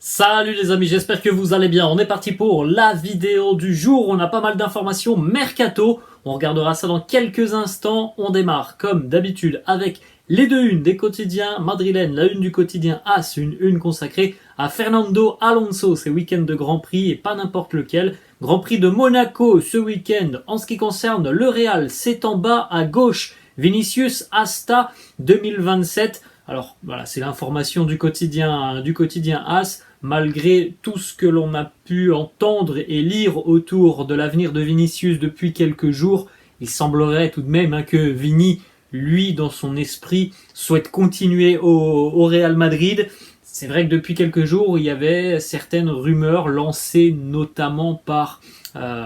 Salut les amis, j'espère que vous allez bien. On est parti pour la vidéo du jour. On a pas mal d'informations mercato. On regardera ça dans quelques instants. On démarre comme d'habitude avec les deux unes des quotidiens madrilènes. La une du quotidien AS, une une consacrée à Fernando Alonso. C'est week-end de Grand Prix et pas n'importe lequel. Grand Prix de Monaco ce week-end. En ce qui concerne le Real, c'est en bas à gauche. Vinicius Asta 2027. Alors voilà, c'est l'information du quotidien AS. Malgré tout ce que l'on a pu entendre et lire autour de l'avenir de Vinicius depuis quelques jours, il semblerait tout de même que Vini, lui, dans son esprit, souhaite continuer au Real Madrid. C'est vrai que depuis quelques jours, il y avait certaines rumeurs lancées notamment par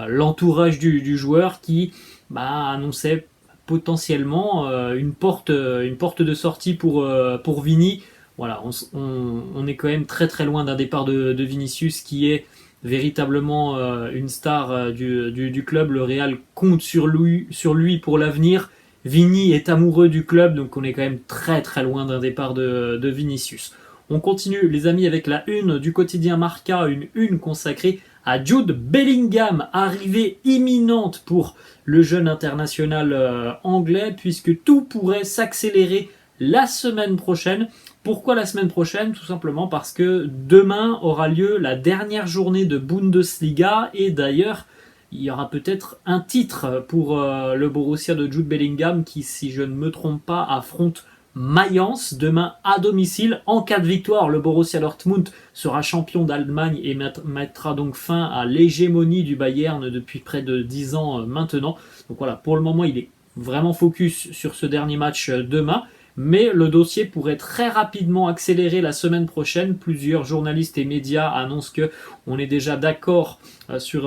l'entourage du joueur qui annonçait potentiellement une porte de sortie pour Vini. Voilà, on est quand même très très loin d'un départ de Vinicius qui est véritablement une star du club. Le Real compte sur lui pour l'avenir. Vini est amoureux du club, donc on est quand même très très loin d'un départ de Vinicius. On continue les amis avec la une du quotidien Marca, une une consacrée à Jude Bellingham, arrivée imminente pour le jeune international anglais, puisque tout pourrait s'accélérer la semaine prochaine. Pourquoi la semaine prochaine? Tout simplement parce que demain aura lieu la dernière journée de Bundesliga et d'ailleurs il y aura peut-être un titre pour le Borussia de Jude Bellingham qui, si je ne me trompe pas, affronte Mayence demain à domicile. En cas de victoire, le Borussia Dortmund sera champion d'Allemagne et mettra donc fin à l'hégémonie du Bayern depuis près de 10 ans maintenant. Donc voilà, pour le moment il est vraiment focus sur ce dernier match demain. Mais le dossier pourrait très rapidement accélérer la semaine prochaine. Plusieurs journalistes et médias annoncent que on est déjà d'accord sur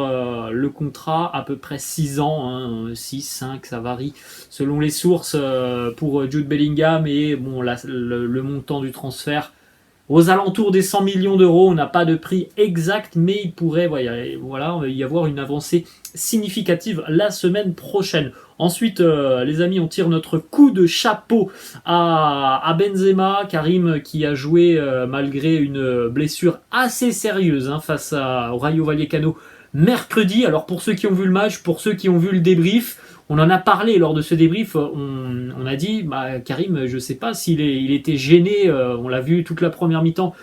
le contrat, à peu près 6 ans, 6, 5, ça varie selon les sources pour Jude Bellingham et bon, le montant du transfert aux alentours des 100 millions d'euros. On n'a pas de prix exact, mais il pourrait y avoir une avancée significative la semaine prochaine. Ensuite, les amis, on tire notre coup de chapeau à Benzema, Karim qui a joué malgré une blessure assez sérieuse face au Rayo Vallecano mercredi. Alors pour ceux qui ont vu le match, pour ceux qui ont vu le débrief, on en a parlé lors de ce débrief, on a dit, Karim, je sais pas il était gêné, on l'a vu toute la première mi-temps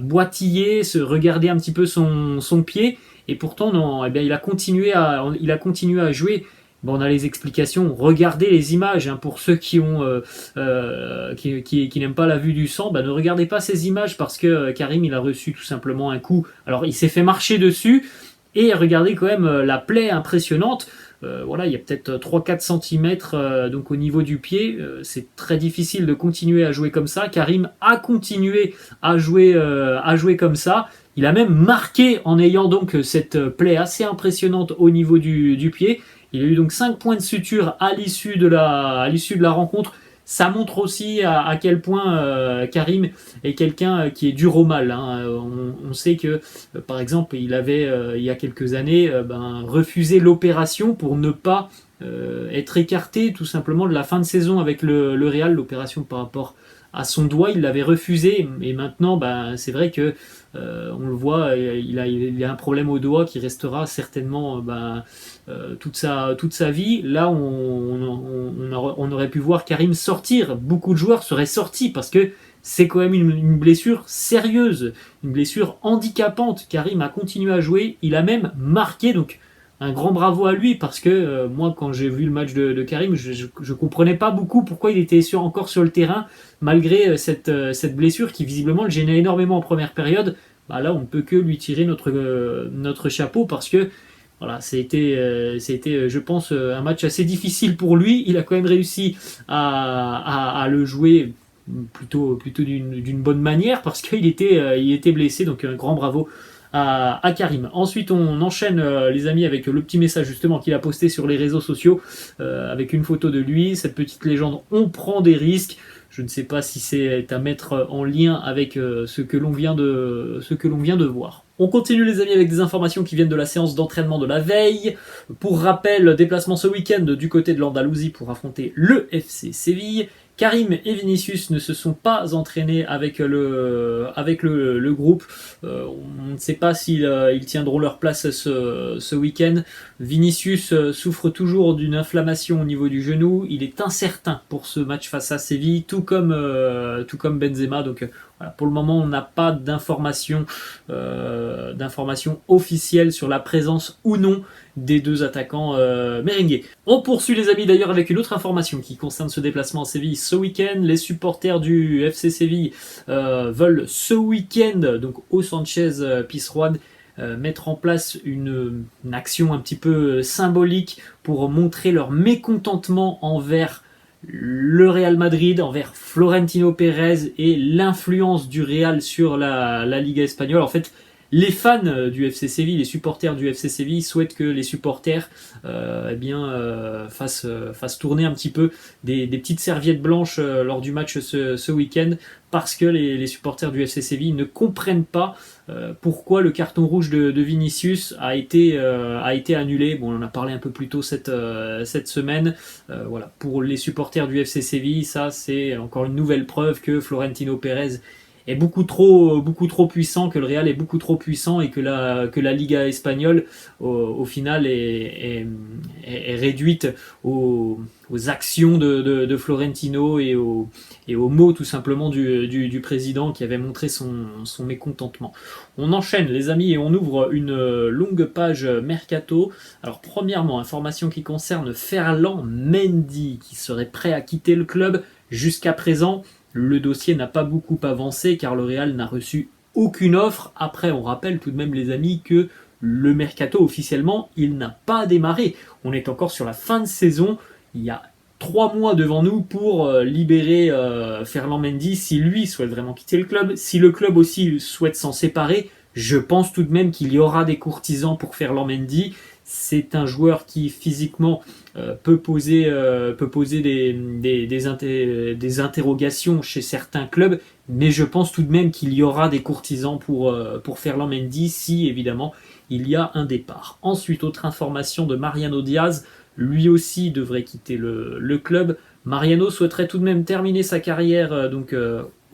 boitiller, se regarder un petit peu son pied, et pourtant non, il a continué à jouer. Bon, on a les explications, regardez les images, pour ceux qui n'aiment pas la vue du sang, ne regardez pas ces images parce que Karim il a reçu tout simplement un coup, alors il s'est fait marcher dessus, et regardez quand même la plaie impressionnante. Il y a peut-être 3-4 cm donc au niveau du pied. C'est très difficile de continuer à jouer comme ça. Karim a continué à jouer comme ça. Il a même marqué en ayant donc cette plaie assez impressionnante au niveau du pied. Il a eu donc 5 points de suture à l'issue de la rencontre. Ça montre aussi à quel point Karim est quelqu'un qui est dur au mal. On sait que, par exemple, il avait, il y a quelques années, refusé l'opération pour ne pas être écarté tout simplement de la fin de saison avec le Real. L'opération par rapport à son doigt, il l'avait refusé. Et maintenant, c'est vrai que on le voit, il a un problème au doigt qui restera certainement toute sa vie. Là, on aurait pu voir Karim sortir. Beaucoup de joueurs seraient sortis parce que c'est quand même une blessure sérieuse, une blessure handicapante. Karim a continué à jouer, il a même marqué, donc un grand bravo à lui parce que moi quand j'ai vu le match de Karim, je comprenais pas beaucoup pourquoi il était encore sur le terrain malgré cette blessure qui visiblement le gênait énormément en première période. Là on ne peut que lui tirer notre chapeau parce que voilà, c'était je pense un match assez difficile pour lui. Il a quand même réussi à le jouer plutôt d'une bonne manière parce qu'il était blessé, donc un grand bravo à Karim. Ensuite, on enchaîne les amis avec le petit message justement qu'il a posté sur les réseaux sociaux avec une photo de lui, cette petite légende on prend des risques. Je ne sais pas si c'est à mettre en lien avec ce que l'on vient de voir. On continue les amis avec des informations qui viennent de la séance d'entraînement de la veille. Pour rappel, déplacement ce week-end du côté de l'Andalousie pour affronter le FC Séville. Karim et Vinicius ne se sont pas entraînés avec le groupe. On ne sait pas s'ils ils tiendront leur place ce week-end. Vinicius souffre toujours d'une inflammation au niveau du genou. Il est incertain pour ce match face à Séville, tout comme Benzema. Donc voilà, pour le moment, on n'a pas d'informations officielles sur la présence ou non des deux attaquants merengues. On poursuit les amis d'ailleurs avec une autre information qui concerne ce déplacement à Séville ce week-end. Les supporters du FC Séville veulent ce week-end, donc au Sanchez Pizjuán, mettre en place une action un petit peu symbolique pour montrer leur mécontentement envers le Real Madrid, envers Florentino Pérez et l'influence du Real sur la Liga espagnole. En fait, les fans du FC Séville, les supporters du FC Séville souhaitent que les supporters fassent tourner un petit peu des petites serviettes blanches lors du match ce week-end, parce que les supporters du FC Séville ne comprennent pas pourquoi le carton rouge de Vinicius a été annulé. Bon, on en a parlé un peu plus tôt cette semaine. Voilà, pour les supporters du FC Séville, ça c'est encore une nouvelle preuve que Florentino Pérez est beaucoup trop puissant, que le Real est beaucoup trop puissant et que la Liga espagnole au final est réduite aux actions de Florentino et aux mots tout simplement du président qui avait montré son mécontentement. On enchaîne les amis et on ouvre une longue page mercato. Alors premièrement, information qui concerne Ferland Mendy qui serait prêt à quitter le club. Jusqu'à présent, le dossier n'a pas beaucoup avancé car le Real n'a reçu aucune offre. Après, on rappelle tout de même les amis que le mercato officiellement, il n'a pas démarré. On est encore sur la fin de saison. Il y a 3 mois devant nous pour libérer Ferland Mendy si lui souhaite vraiment quitter le club. Si le club aussi souhaite s'en séparer, je pense tout de même qu'il y aura des courtisans pour Ferland Mendy. C'est un joueur qui physiquement peut poser des interrogations chez certains clubs, mais je pense tout de même qu'il y aura des courtisans pour Ferland Mendy si évidemment il y a un départ. Ensuite, autre information de Mariano Diaz, lui aussi devrait quitter le club. Mariano souhaiterait tout de même terminer sa carrière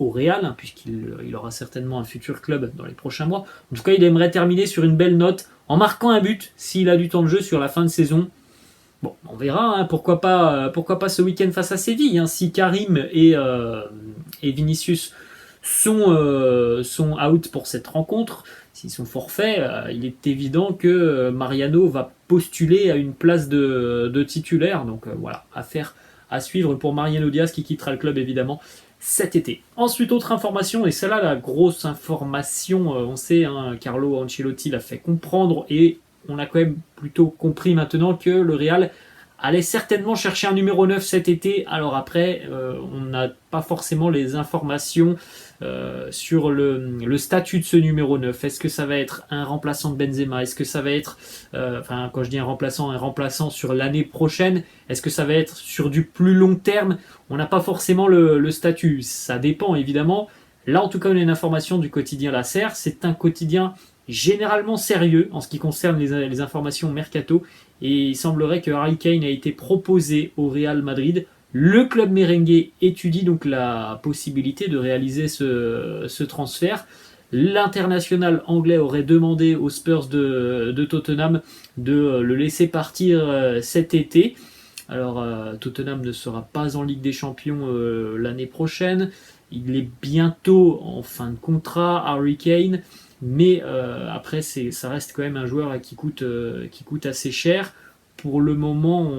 au Real, puisqu'il aura certainement un futur club dans les prochains mois. En tout cas, il aimerait terminer sur une belle note, en marquant un but, s'il a du temps de jeu sur la fin de saison. Bon, on verra, hein, pourquoi pas ce week-end face à Séville, hein, si Karim et Vinicius sont out pour cette rencontre, s'ils sont forfaits, il est évident que Mariano va postuler à une place de titulaire. Donc voilà, affaire à suivre pour Mariano Diaz qui quittera le club évidemment cet été. Ensuite, autre information, et celle-là, la grosse information, on sait, hein, Carlo Ancelotti l'a fait comprendre, et on a quand même plutôt compris maintenant que le Real allait certainement chercher un numéro 9 cet été. Alors après, on n'a pas forcément les informations sur le statut de ce numéro 9. Est-ce que ça va être un remplaçant de Benzema? Est-ce que ça va être, quand je dis un remplaçant sur l'année prochaine? Est-ce que ça va être sur du plus long terme? On n'a pas forcément le statut. Ça dépend évidemment. Là, en tout cas, on a une information du quotidien La Serre. C'est un quotidien généralement sérieux en ce qui concerne les informations mercato, et il semblerait que Harry Kane a été proposé au Real Madrid. Le club merengue étudie donc la possibilité de réaliser ce transfert. L'international anglais aurait demandé aux Spurs de Tottenham de le laisser partir cet été. Alors Tottenham ne sera pas en Ligue des Champions l'année prochaine. Il est bientôt en fin de contrat, Harry Kane. Mais après, ça reste quand même un joueur qui coûte assez cher. Pour le moment,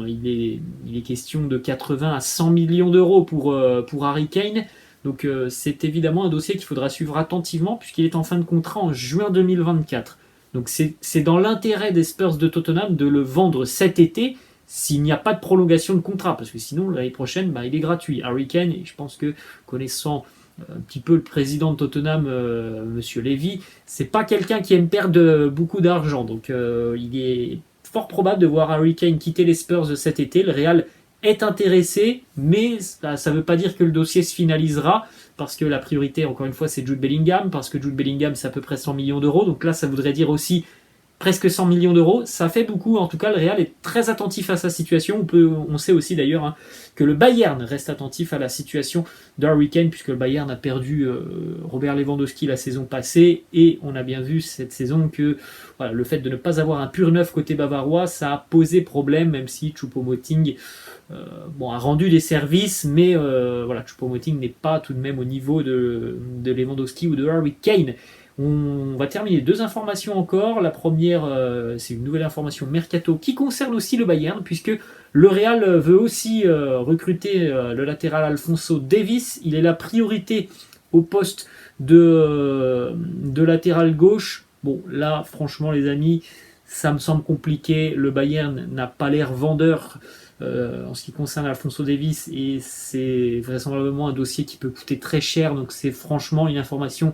il est question de 80 à 100 millions d'euros pour Harry Kane. Donc c'est évidemment un dossier qu'il faudra suivre attentivement puisqu'il est en fin de contrat en juin 2024. Donc c'est dans l'intérêt des Spurs de Tottenham de le vendre cet été s'il n'y a pas de prolongation de contrat. Parce que sinon, l'année prochaine, il est gratuit. Harry Kane, et je pense que connaissant un petit peu le président de Tottenham, Monsieur Levy, c'est pas quelqu'un qui aime perdre beaucoup d'argent. Donc il est fort probable de voir Harry Kane quitter les Spurs cet été. Le Real est intéressé, mais ça ne veut pas dire que le dossier se finalisera, parce que la priorité, encore une fois, c'est Jude Bellingham, parce que Jude Bellingham, c'est à peu près 100 millions d'euros. Donc là, ça voudrait dire aussi presque 100 millions d'euros, ça fait beaucoup. En tout cas, le Real est très attentif à sa situation. On sait aussi d'ailleurs hein, que le Bayern reste attentif à la situation d'Harry Kane, puisque le Bayern a perdu Robert Lewandowski la saison passée, et on a bien vu cette saison que voilà, le fait de ne pas avoir un pur neuf côté bavarois, ça a posé problème, même si Choupo-Moting a rendu des services, mais voilà, Choupo-Moting n'est pas tout de même au niveau de Lewandowski ou de Harry Kane. On va terminer 2 informations encore. La première, c'est une nouvelle information mercato qui concerne aussi le Bayern, puisque le Real veut aussi recruter le latéral Alphonso Davies. Il est la priorité au poste de latéral gauche. Bon, là, franchement, les amis, ça me semble compliqué. Le Bayern n'a pas l'air vendeur en ce qui concerne Alphonso Davies, et c'est vraisemblablement un dossier qui peut coûter très cher. Donc c'est franchement une information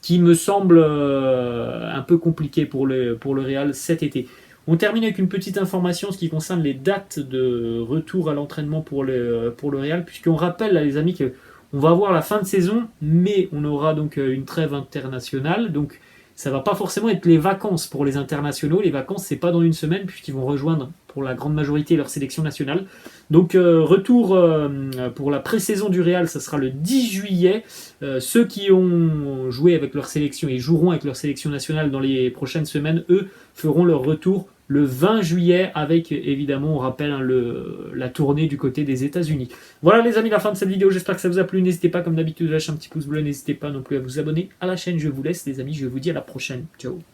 qui me semble un peu compliqué pour le Real cet été. On termine avec une petite information en ce qui concerne les dates de retour à l'entraînement pour le Real, puisqu'on rappelle, là, les amis, qu'on va avoir la fin de saison, mais on aura donc une trêve internationale. Donc ça va pas forcément être les vacances pour les internationaux. Les vacances, c'est pas dans une semaine, puisqu'ils vont rejoindre pour la grande majorité leur sélection nationale. Donc retour pour la pré-saison du Real, ça sera le 10 juillet. Ceux qui ont joué avec leur sélection et joueront avec leur sélection nationale dans les prochaines semaines, eux, feront leur retour le 20 juillet avec, évidemment, on rappelle, hein, la tournée du côté des États-Unis. Voilà les amis, la fin de cette vidéo, j'espère que ça vous a plu. N'hésitez pas, comme d'habitude, à lâcher un petit pouce bleu, n'hésitez pas non plus à vous abonner à la chaîne. Je vous laisse les amis, je vous dis à la prochaine. Ciao.